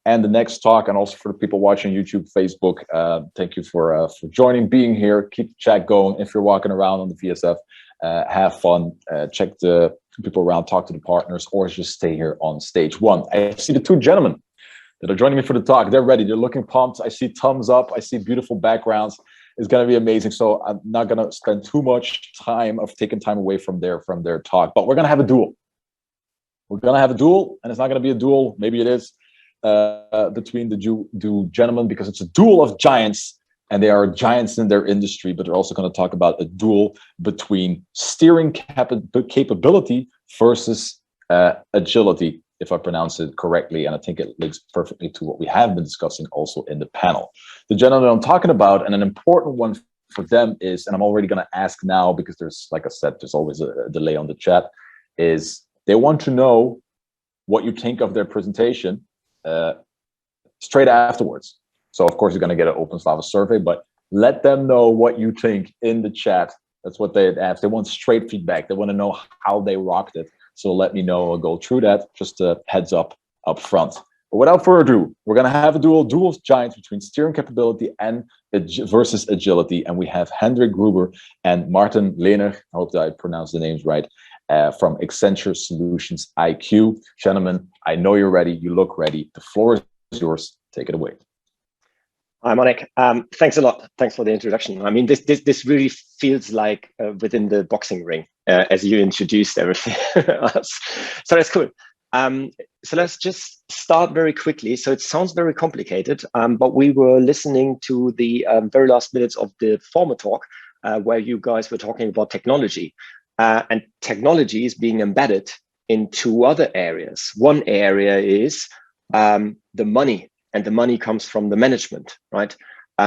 and the next talk. And also for the people watching YouTube, Facebook, thank you for joining, being here. Keep the chat going. If you're walking around on the VSF, have fun, check the people around, talk to the partners, or just stay here on stage one. I see the two gentlemen that are joining me for the talk. They're ready. They're looking pumped. I see thumbs up. I see beautiful backgrounds. It's going to be amazing. So I'm not going to spend too much time of taking time away from their talk, but we're going to have a duel. We're going to have a duel, and it's not going to be a duel. Maybe it is between the two gentlemen, because it's a duel of giants, and they are giants in their industry, but they're also going to talk about a duel between steering capability versus agility, if I pronounce it correctly, and I think it links perfectly to what we have been discussing also in the panel. The gentleman I'm talking about, and an important one for them is, and I'm already going to ask now because there's, like I said, there's always a delay on the chat, is they want to know what you think of their presentation straight afterwards. So of course you're going to get an OpenSlava survey, but let them know what you think in the chat. That's what they asked. They want straight feedback. They want to know how they rocked it. So let me know. I'll go through that. Just a heads up front. But without further ado, we're going to have a duel of giants between steering capability and versus agility. And we have Henrik Gruber and Martin Lehner. I hope that I pronounced the names right. From Accenture Solutions IQ. Gentlemen, I know you're ready. You look ready. The floor is yours. Take it away. Hi, Monik. Thanks a lot. Thanks for the introduction. I mean, this really feels like within the boxing ring as you introduced everything else. So that's cool. So let's just start very quickly. So it sounds very complicated, but we were listening to the very last minutes of the former talk where you guys were talking about technology. And technology is being embedded in two other areas. One area is the money. And the money comes from the management, right?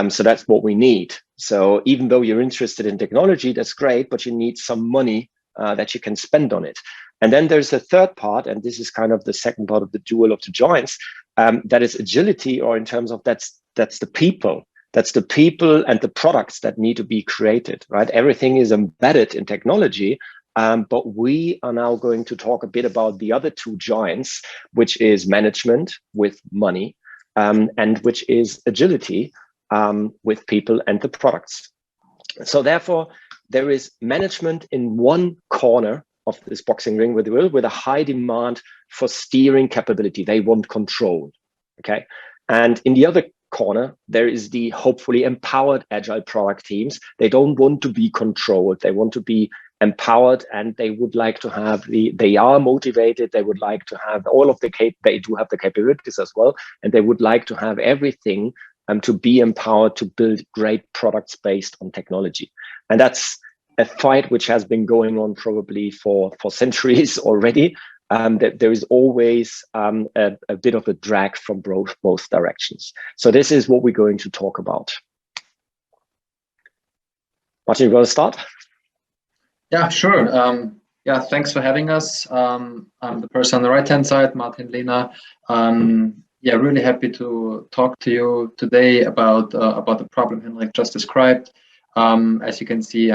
So that's what we need. So even though you're interested in technology, that's great, but you need some money that you can spend on it. And then there's a third part, and this is kind of the second part of the duel of the giants, that is agility, or in terms of that's the people. That's the people and the products that need to be created, right? Everything is embedded in technology, but we are now going to talk a bit about the other two giants, which is management with money, and which is agility with people and the products. So therefore, there is management in one corner of this boxing ring with a high demand for steering capability. They want control, okay? And in the other corner, there is the hopefully empowered agile product teams. They don't want to be controlled. They want to be empowered, and they would like to have they are motivated. They would like to have all of they do have the capabilities as well. And they would like to have everything to be empowered to build great products based on technology. And that's a fight which has been going on probably for centuries already. That there is always a bit of a drag from both directions. So this is what we're going to talk about. Martin, you want to start? Yeah, sure. Yeah, thanks for having us. I'm the person on the right-hand side, Martin Lehner. Yeah, really happy to talk to you today about the problem Henrik just described. As you can see,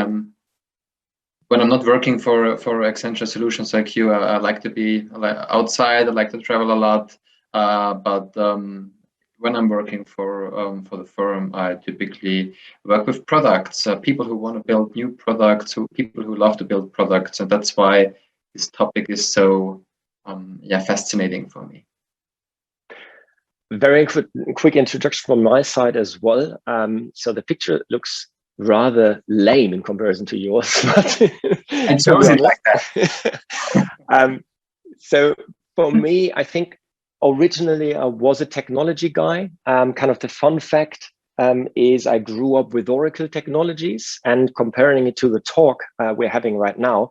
when I'm not working for Accenture Solutions IQ, I like to be outside. I like to travel a lot. But when I'm working for the firm, I typically work with products, people who want to build new products, people who love to build products, and that's why this topic is so fascinating for me. Very quick introduction from my side as well. So the picture looks rather lame in comparison to yours. I chose it like that. So for me, I think originally I was a technology guy. Kind of the fun fact is I grew up with Oracle technologies, and comparing it to the talk we're having right now,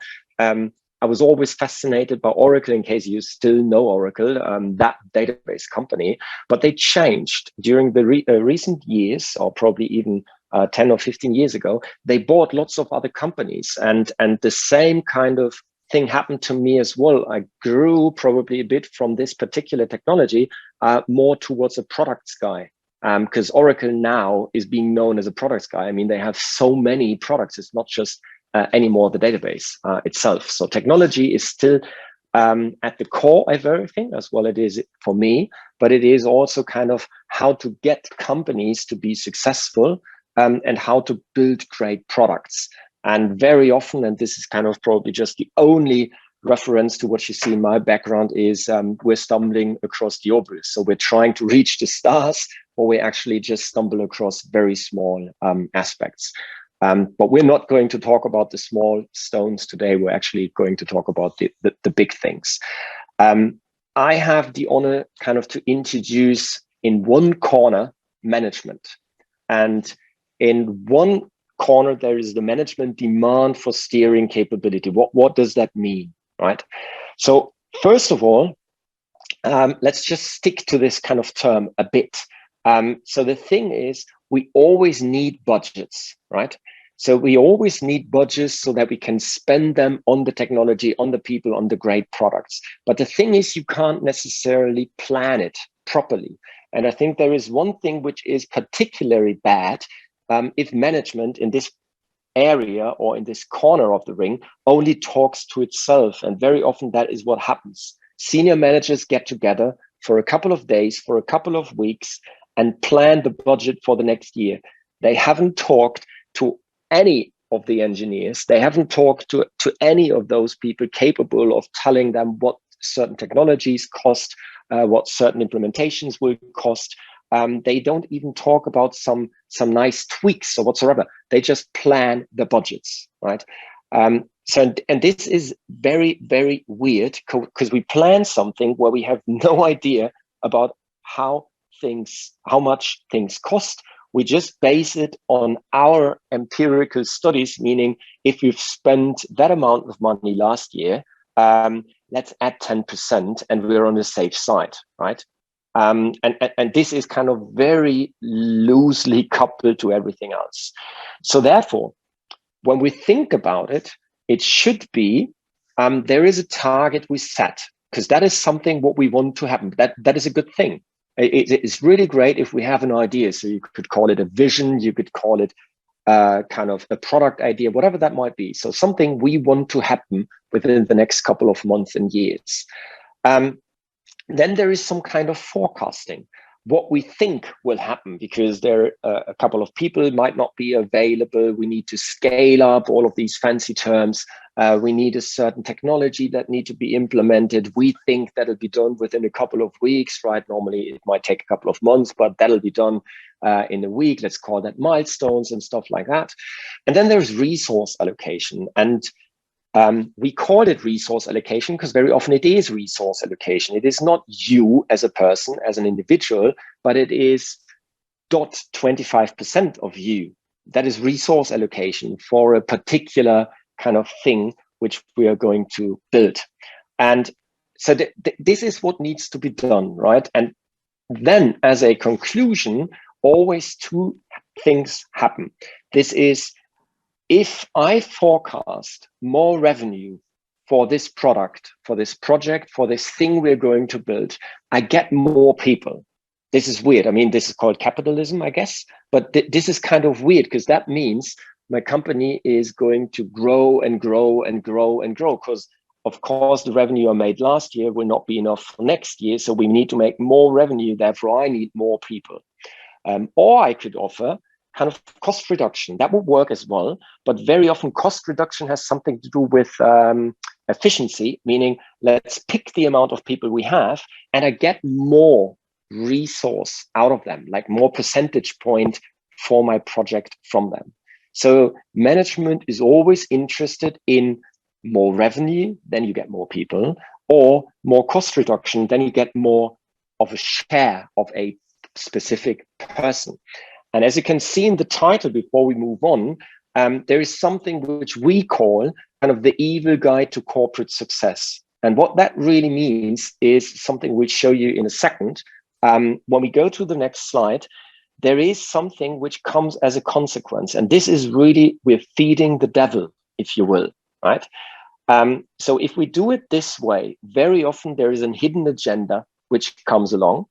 I was always fascinated by Oracle, in case you still know Oracle, that database company, but they changed during the recent years, or probably even 10 or 15 years ago. They bought lots of other companies, and the same kind of thing happened to me as well. I grew probably a bit from this particular technology more towards a products guy, because Oracle now is being known as a products guy. I mean, they have so many products. It's not just anymore the database itself. So technology is still at the core of everything, as well it is for me, but it is also kind of how to get companies to be successful, and how to build great products. And very often, and this is kind of probably just the only reference to what you see in my background, is we're stumbling across the obelisk. So we're trying to reach the stars, or we actually just stumble across very small aspects. But we're not going to talk about the small stones today. We're actually going to talk about the big things. I have the honor kind of to introduce in one corner management. And in one corner, there is the management demand for steering capability. What does that mean, right? So first of all, let's just stick to this kind of term a bit. So the thing is, we always need budgets, right? So we always need budgets so that we can spend them on the technology, on the people, on the great products. But the thing is, you can't necessarily plan it properly. And I think there is one thing which is particularly bad, if management in this area or in this corner of the ring only talks to itself. And very often that is what happens. Senior managers get together for a couple of days, for a couple of weeks, and plan the budget for the next year. They haven't talked to any of the engineers. They haven't talked to any of those people capable of telling them what certain technologies cost, what certain implementations will cost. They don't even talk about some nice tweaks or whatsoever. They just plan the budgets, right? So this is very, very weird, because we plan something where we have no idea about how much things cost. We just base it on our empirical studies, meaning if we've spent that amount of money last year, let's add 10% and we're on the safe side, right? And this is kind of very loosely coupled to everything else. So therefore, when we think about it, it should be, there is a target we set, because that is something what we want to happen. That is a good thing. It's really great if we have an idea. So you could call it a vision, you could call it kind of a product idea, whatever that might be. So something we want to happen within the next couple of months and years. Then there is some kind of forecasting, what we think will happen, because there are a couple of people might not be available. We need to scale up, all of these fancy terms. We need a certain technology that need to be implemented. We think that'll be done within a couple of weeks, right? Normally it might take a couple of months, but that'll be done in a week. Let's call that milestones and stuff like that. And then there's resource allocation. And we call it resource allocation because very often it is resource allocation. It is not you as a person, as an individual, but it is 0.25% of you. That is resource allocation for a particular kind of thing which we are going to build. And so this is what needs to be done, right? And then as a conclusion, always two things happen. This is, if I forecast more revenue for this product, for this project, for this thing we're going to build, I get more people. This is weird. I mean, this is called capitalism, I guess, but this is kind of weird because that means my company is going to grow and grow and grow and grow, because of course the revenue I made last year will not be enough for next year. So we need to make more revenue. Therefore, I need more people. Or I could offer kind of cost reduction. That would work as well. But very often cost reduction has something to do with efficiency, meaning let's pick the amount of people we have and I get more resource out of them, like more percentage point for my project from them. So management is always interested in more revenue, then you get more people, or more cost reduction, then you get more of a share of a specific person. And as you can see in the title, before we move on, there is something which we call kind of the evil guide to corporate success. And what that really means is something we'll show you in a second. When we go to the next slide, there is something which comes as a consequence. And this is really, we're feeding the devil, if you will, right? So if we do it this way, very often there is a hidden agenda which comes along.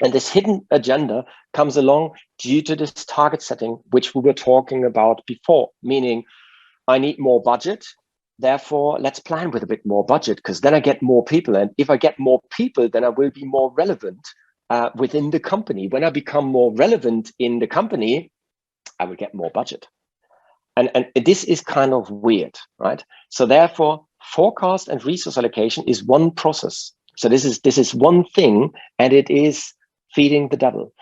And this hidden agenda comes along due to this target setting, which we were talking about before, meaning I need more budget. therefore, let's plan with a bit more budget, because then I get more people. And if I get more people, then I will be more relevant within the company. When I become more relevant in the company, I will get more budget. And this is kind of weird, right? So therefore, forecast and resource allocation is one process. So this is one thing, and it is feeding the devil.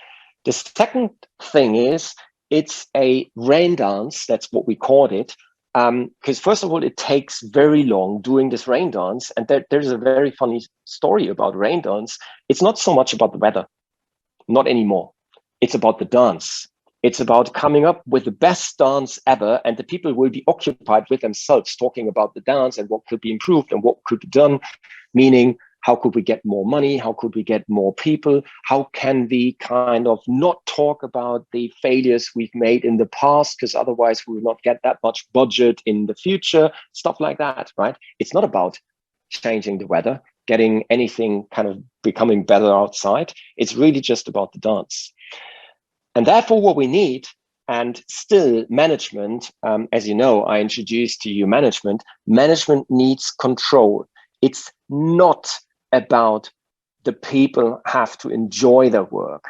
The second thing is, it's a rain dance. That's what we called it. Because first of all, it takes very long doing this rain dance. And there's a very funny story about rain dance. It's not so much about the weather, not anymore. It's about the dance. It's about coming up with the best dance ever, and the people will be occupied with themselves talking about the dance and what could be improved and what could be done, meaning how could we get more money? How could we get more people? How can we kind of not talk about the failures we've made in the past, because otherwise we will not get that much budget in the future, stuff like that, right? It's not about changing the weather, getting anything kind of becoming better outside. It's really just about the dance. And therefore, what we need, and still management, as you know, I introduced to you management needs control. It's not about the people have to enjoy their work.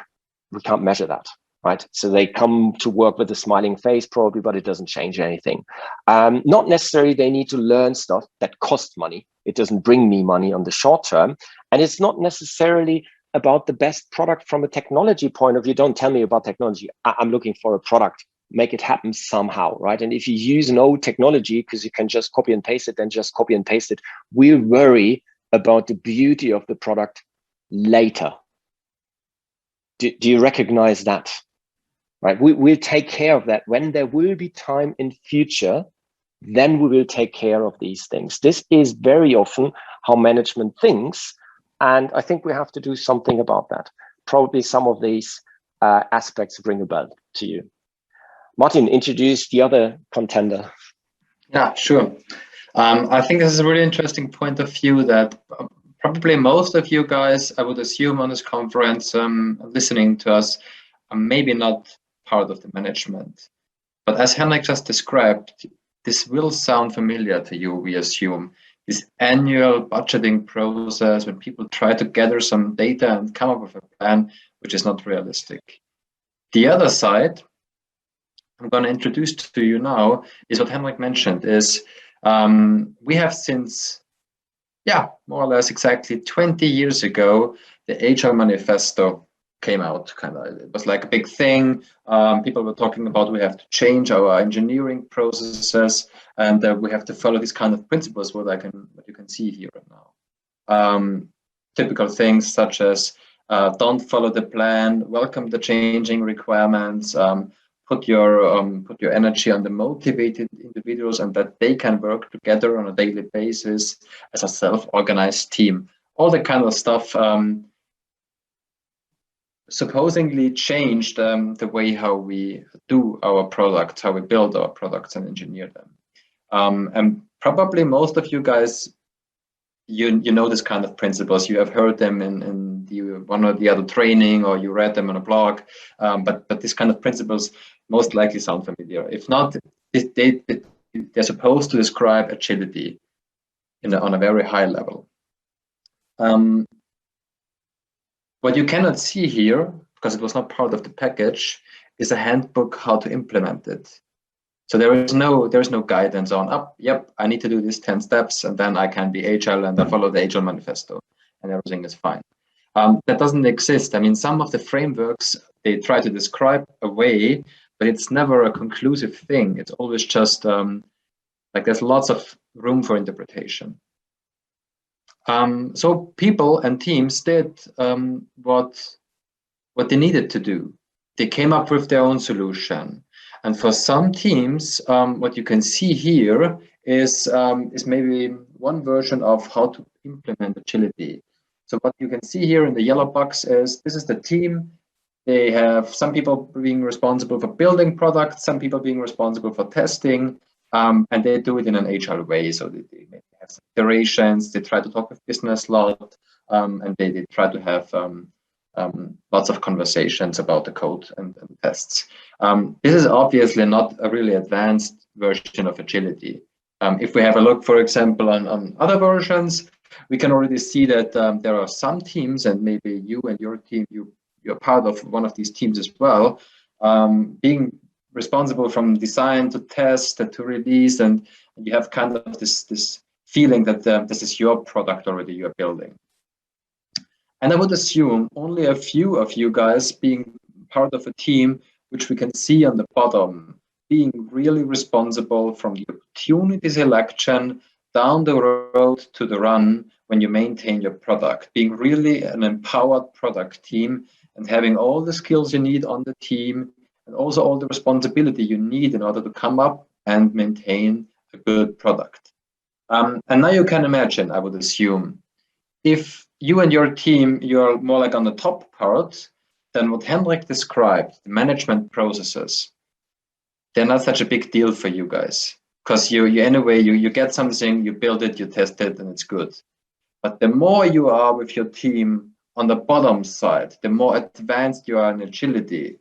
We can't measure that, right? So they come to work with a smiling face probably, but it doesn't change anything. Not necessarily they need to learn stuff that costs money. It doesn't bring me money on the short term. And it's not necessarily about the best product from a technology point of view. Don't tell me about technology. I'm looking for a product. Make it happen somehow, right? And if you use an old technology, because you can just copy and paste it, then just copy and paste it. We'll worry about the beauty of the product later. Do you recognize that? Right? We'll take care of that when there will be time in future. Then we will take care of these things. This is very often how management thinks. And I think we have to do something about that. Probably some of these aspects ring a bell to you. Martin, introduce the other contender. Yeah, sure. I think this is a really interesting point of view that probably most of you guys, I would assume on this conference, listening to us, are maybe not part of the management. But as Henrik just described, this will sound familiar to you, we assume. This annual budgeting process when people try to gather some data and come up with a plan, which is not realistic. The other side I'm going to introduce to you now is what Henrik mentioned, is we have since, more or less exactly 20 years ago, the Agile Manifesto came out. It was like a big thing. People were talking about we have to change our engineering processes, and we have to follow these kind of principles. What you can see here right now. Typical things such as don't follow the plan, welcome the changing requirements, put your energy on the motivated individuals, and that they can work together on a daily basis as a self-organized team. All the kind of stuff. Supposedly changed the way how we do our products, how we build our products and engineer them. And probably most of you guys, you know this kind of principles. You have heard them in the one or the other training, or you read them on a blog. But this kind of principles most likely sound familiar. If not, they're supposed to describe agility on a very high level. What you cannot see here, because it was not part of the package, is a handbook how to implement it. So there is no guidance on, yep, I need to do these 10 steps, and then I can be agile, and I follow the Agile Manifesto, and everything is fine. That doesn't exist. I mean, some of the frameworks, they try to describe a way, but it's never a conclusive thing. It's always just like there's lots of room for interpretation. So people and teams did what they needed to do. They came up with their own solution. And for some teams, what you can see here is maybe one version of how to implement agility. So what you can see here in the yellow box is this is the team. They have some people being responsible for building products, some people being responsible for testing, and they do it in an agile way. So they have some iterations, they try to talk with business a lot, and they try to have lots of conversations about the code and tests. This is obviously not a really advanced version of agility. If we have a look, for example, on other versions, we can already see that there are some teams, and maybe you and your team, you're part of one of these teams as well, being responsible from design to test to release, and you have kind of this feeling that this is your product already you're building. And I would assume only a few of you guys being part of a team, which we can see on the bottom, being really responsible from the opportunity selection down the road to the run when you maintain your product, being really an empowered product team and having all the skills you need on the team and also all the responsibility you need in order to come up and maintain a good product. And now you can imagine, I would assume, if you and your team, you're more like on the top part, then what Henrik described, the management processes, they're not such a big deal for you guys. Because you anyway, you get something, you build it, you test it, and it's good. But the more you are with your team on the bottom side, the more advanced you are in agility,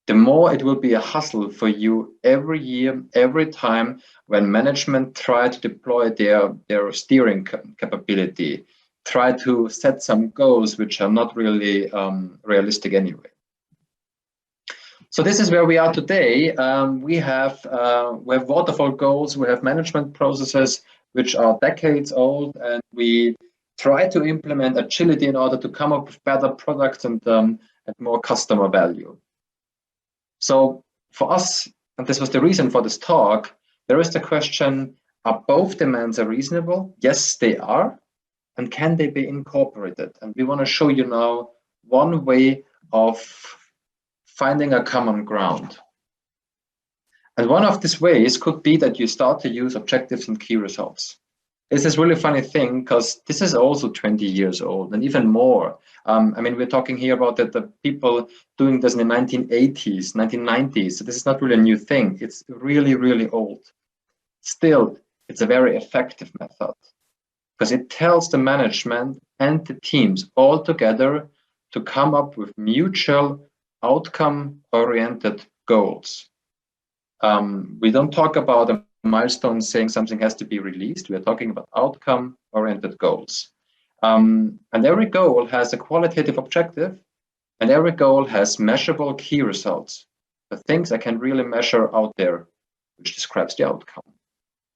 the more it will be a hustle for you every year, every time when management try to deploy their steering capability, try to set some goals which are not really realistic anyway. So this is where we are today. We have waterfall goals, we have management processes which are decades old, and we try to implement agility in order to come up with better products and more customer value. So for us, and this was the reason for this talk, there is the question, are both demands reasonable? Yes, they are. And can they be incorporated? And we want to show you now one way of finding a common ground. And one of these ways could be that you start to use objectives and key results. This is really funny thing because this is also 20 years old and even more. I mean, we're talking here about the people doing this in the 1980s, 1990s. So this is not really a new thing. It's really, really old. Still, it's a very effective method because it tells the management and the teams all together to come up with mutual outcome-oriented goals. We don't talk about a milestone saying something has to be released. We're talking about outcome-oriented goals. And every goal has a qualitative objective, and every goal has measurable key results, the things I can really measure out there, which describes the outcome.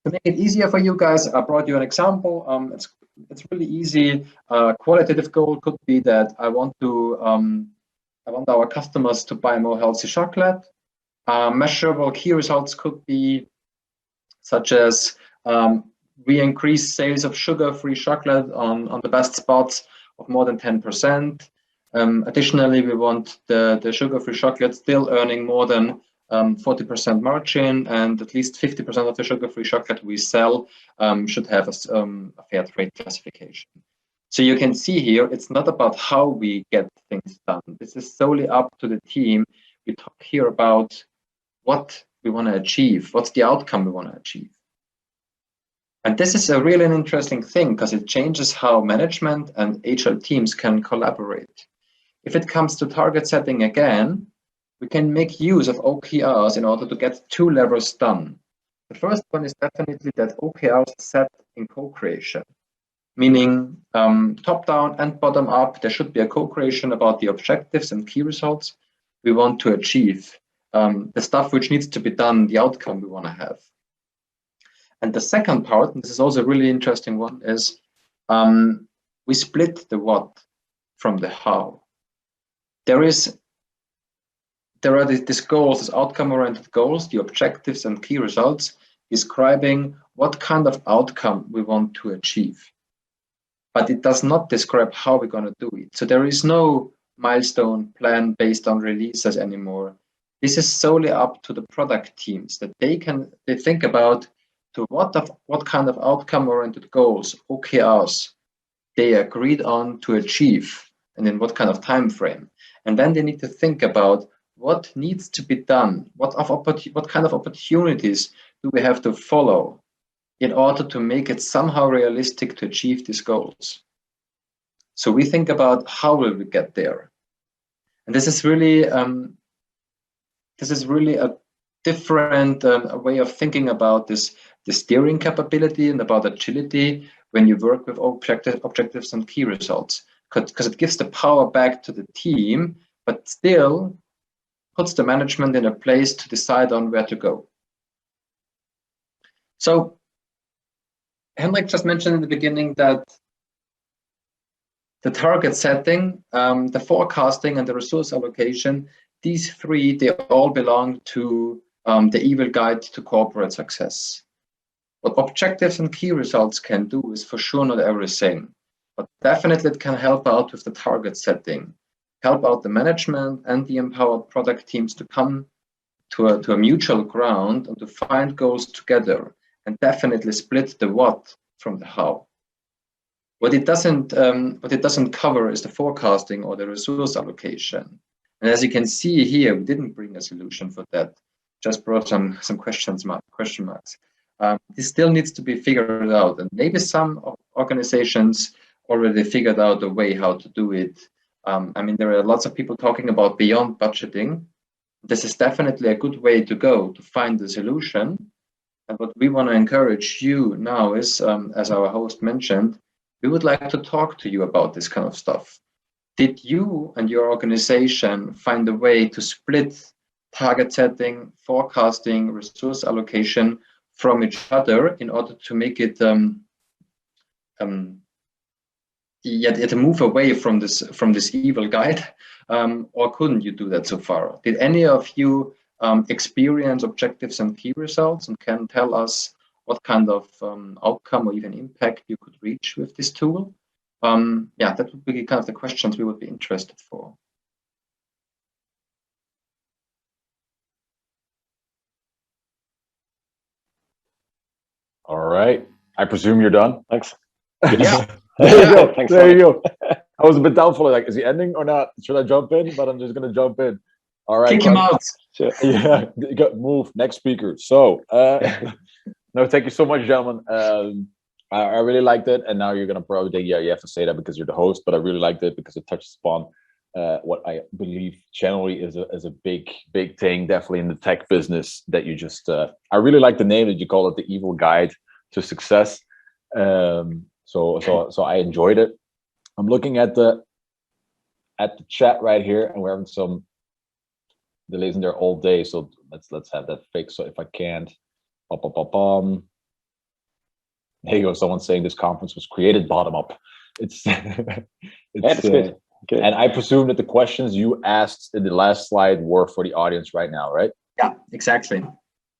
To make it easier for you guys, I brought you an example. It's really easy. Qualitative goal could be that I want our customers to buy more healthy chocolate. Measurable key results could be such as we increase sales of sugar-free chocolate on the best spots of more than 10%. Additionally, we want the sugar-free chocolate still earning more than 40% margin, and at least 50% of the sugar-free chocolate we sell should have a fair trade classification. So you can see here, it's not about how we get things done. This is solely up to the team. We talk here about what we want to achieve, what's the outcome we want to achieve. And this is a really interesting thing because it changes how management and agile teams can collaborate. If it comes to target setting again, we can make use of OKRs in order to get two levels done. The first one is definitely that OKRs are set in co-creation, meaning top-down and bottom-up, there should be a co-creation about the objectives and key results we want to achieve, the stuff which needs to be done, the outcome we want to have. And the second part, and this is also a really interesting one, is we split the what from the how. There are these goals, these outcome-oriented goals, the objectives and key results, describing what kind of outcome we want to achieve. But it does not describe how we're going to do it. So there is no milestone plan based on releases anymore. This is solely up to the product teams that they think about to what kind of outcome-oriented goals, OKRs, they agreed on to achieve and in what kind of time frame. And then they need to think about what needs to be done, what kind of opportunities do we have to follow in order to make it somehow realistic to achieve these goals. So we think about how will we get there. And this is really a different way of thinking about this the steering capability and about agility when you work with objectives and key results, because it gives the power back to the team, but still puts the management in a place to decide on where to go. So Henrik just mentioned in the beginning that the target setting, the forecasting, and the resource allocation, these three, they all belong to the evil guide to corporate success. What objectives and key results can do is for sure not everything, but definitely it can help out with the target setting, help out the management and the empowered product teams to come to a mutual ground and to find goals together, and definitely split the what from the how. What it doesn't cover is the forecasting or the resource allocation. And as you can see here, we didn't bring a solution for that. Just brought some question marks. This still needs to be figured out, and maybe some organizations already figured out a way how to do it. I mean, there are lots of people talking about beyond budgeting. This is definitely a good way to go to find the solution. And what we want to encourage you now is, as our host mentioned, we would like to talk to you about this kind of stuff. Did you and your organization find a way to split target setting, forecasting, resource allocation from each other in order to make it yet move away from this evil guide, or couldn't you do that so far? Did any of you experience objectives and key results, and can tell us what kind of outcome or even impact you could reach with this tool? Yeah, that would be kind of the questions we would be interested for. All right. I presume you're done. Thanks. Yeah. There you go. Thanks. There you go. I was a bit doubtful. Like, is he ending or not? Should I jump in? But I'm just going to jump in. All right. Kick him out. Sure. Yeah. Move. Next speaker. So, no, thank you so much, gentlemen. I really liked it. And now you're going to probably think, yeah, you have to say that because you're the host. But I really liked it because it touches upon what I believe generally is a big thing, definitely in the tech business, that you just, I really like the name that you call it, the evil guide to success. So I enjoyed it. I'm looking at the chat right here, and we're having some delays in there all day. So let's have that fixed. So if I can't, there you go. Someone's saying this conference was created bottom up. It's That's good. Good. And I presume that the questions you asked in the last slide were for the audience right now, right? Yeah, exactly.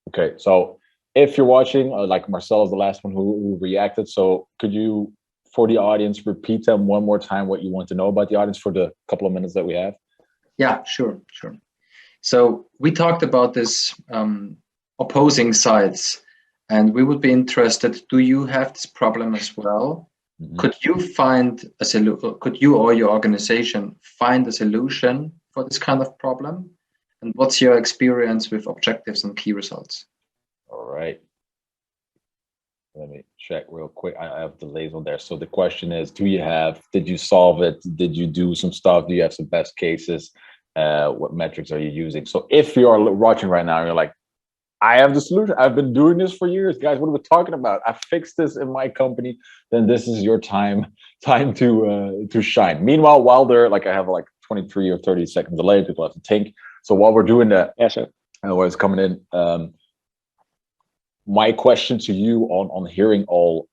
Okay, so if you're watching, like Marcel is the last one who reacted, so could you, for the audience, repeat them one more time what you want to know about the audience for the couple of minutes that we have? Yeah, sure. So we talked about this opposing sides, and we would be interested, do you have this problem as well? Mm-hmm. Could you find a solution? Could you or your organization find a solution for this kind of problem? And what's your experience with objectives and key results? All right. Let me check real quick. I have delays on there. So the question is, did you solve it? Did you do some stuff? Do you have some best cases? What metrics are you using? So if you are watching right now, you're like, I have the solution. I've been doing this for years, guys. What are we talking about? I fixed this in my company. Then this is your time to shine. Meanwhile, while they're like, I have like 23 or 30 seconds delay. People have to think. So while we're doing that, yeah, sure. What is coming in? My question to you on hearing all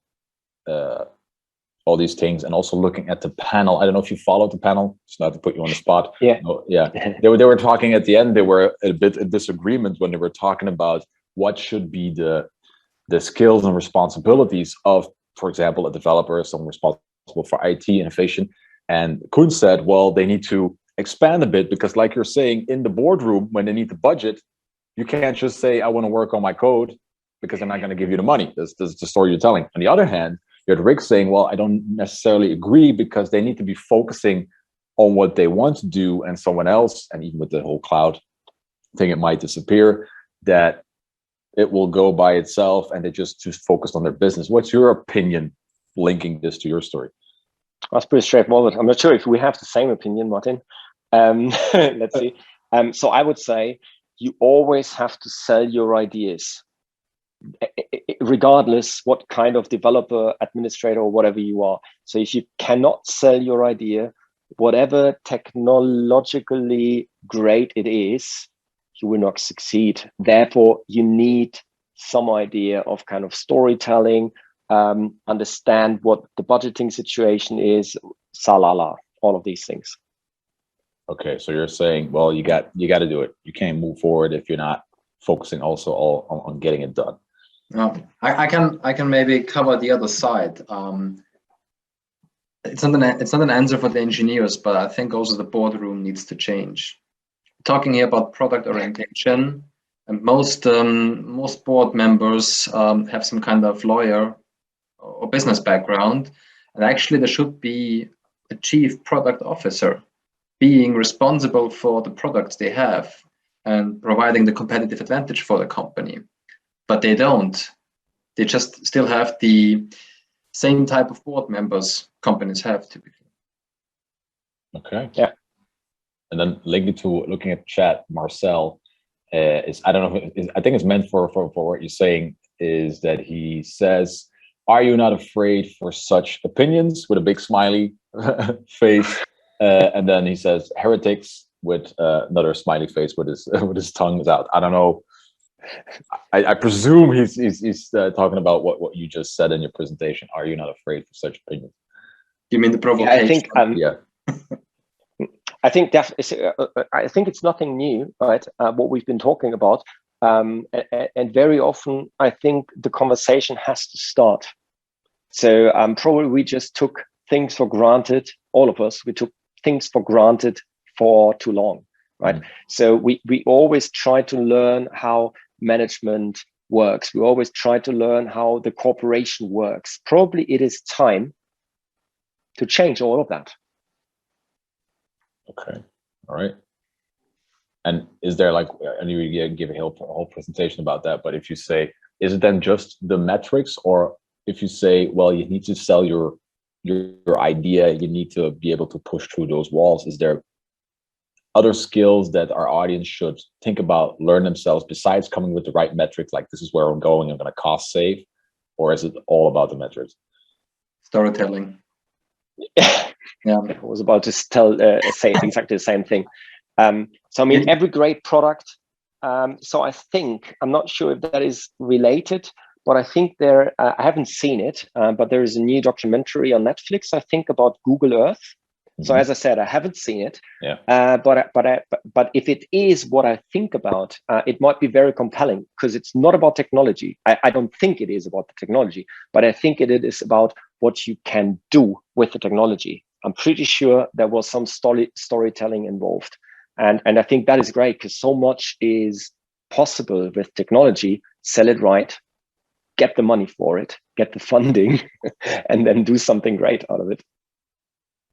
these things, and also looking at the panel. I don't know if you followed the panel. Just not to put you on the spot. Yeah. No, yeah. They were talking at the end. They were a bit in disagreement when they were talking about what should be the skills and responsibilities of, for example, a developer, someone responsible for IT innovation. And Koen said, well, they need to expand a bit, because like you're saying, in the boardroom, when they need the budget, you can't just say, I want to work on my code, because they're not going to give you the money. That's the story you're telling. On the other hand, you had Rick saying, well, I don't necessarily agree, because they need to be focusing on what they want to do, and someone else, and even with the whole cloud thing, it might disappear, that it will go by itself, and they just focused on their business. What's your opinion linking this to your story? That's pretty straightforward. I'm not sure if we have the same opinion, Martin. Let's see. So I would say you always have to sell your ideas. regardless what kind of developer, administrator, or whatever you are. So if you cannot sell your idea, whatever technologically great it is, you will not succeed. Therefore, you need some idea of kind of storytelling, understand what the budgeting situation is, salala, all of these things. Okay, so you're saying, well, you got to do it. You can't move forward if you're not focusing also all on getting it done. I can maybe cover the other side. It's not an answer for the engineers, but I think also the boardroom needs to change. Talking here about product orientation, and most board members have some kind of lawyer or business background, and actually there should be a chief product officer being responsible for the products they have and providing the competitive advantage for the company. But they don't. They just still have the same type of board members companies have typically. Okay. Yeah. And then looking at chat, Marcel is, I don't know, I think it's meant for what you're saying, is that he says, "Are you not afraid for such opinions?" with a big smiley face. And then he says, "Heretics," with another smiley face with his tongue out. I don't know. I presume he's talking about what you just said in your presentation. Are you not afraid for such opinions? You mean the provocation? Yeah, I think I think it's nothing new, right? What we've been talking about, and very often I think the conversation has to start. So probably we just took things for granted. All of us, we took things for granted for too long, right? So we always try to learn how management works. We always try to learn how the corporation works. Probably it is time to change all of that. Okay. All right. And is there, like, I knew you give a whole presentation about that, but if you say, is it then just the metrics, or if you say, well, you need to sell your idea, you need to be able to push through those walls, is there other skills that our audience should think about, learn themselves, besides coming with the right metrics, like this is where I'm going, I'm going to cost save, or is it all about the metrics? Storytelling. Yeah, I was about to say exactly the same thing. So I mean, every great product. So I think, I'm not sure if that is related, but I think I haven't seen it, but there is a new documentary on Netflix, I think, about Google Earth. So as I said, I haven't seen it. Yeah. But if it is what I think about, it might be very compelling, because it's not about technology. I don't think it is about the technology, but I think it is about what you can do with the technology. I'm pretty sure there was some storytelling involved. And I think that is great, because so much is possible with technology. Sell it right, get the money for it, get the funding, and then do something great out of it.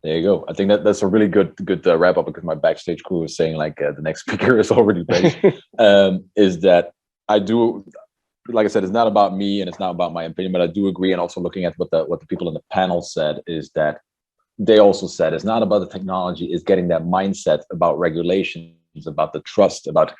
There you go. I think that's a really good wrap up, because my backstage crew is saying, like, the next speaker is already ready. Is that I do, like I said, it's not about me and it's not about my opinion, but I do agree. And also looking at what the people in the panel said, is that they also said it's not about the technology, it's getting that mindset about regulations, about the trust, about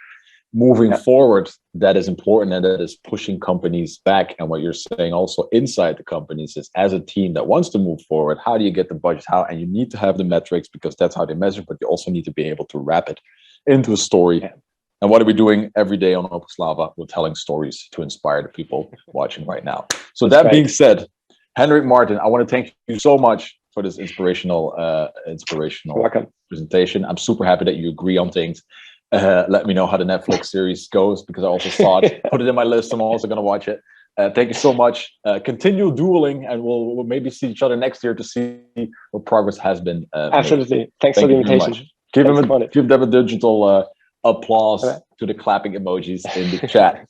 moving forward, that is important, and that is pushing companies back. And what you're saying also inside the companies is, as a team that wants to move forward, how do you get the budget? And you need to have the metrics, because that's how they measure, but you also need to be able to wrap it into a story. Yeah. And what are we doing every day on OpenSlava? We're telling stories to inspire the people watching right now. So that being said, Henrik, Martin, I want to thank you so much for this inspirational presentation. I'm super happy that you agree on things. Let me know how the Netflix series goes, because I also saw it. Put it in my list. I'm also going to watch it. Thank you so much. Continue dueling, and we'll maybe see each other next year to see what progress has been Absolutely. made. Thanks for the invitation. Give them a digital applause to the clapping emojis in the chat.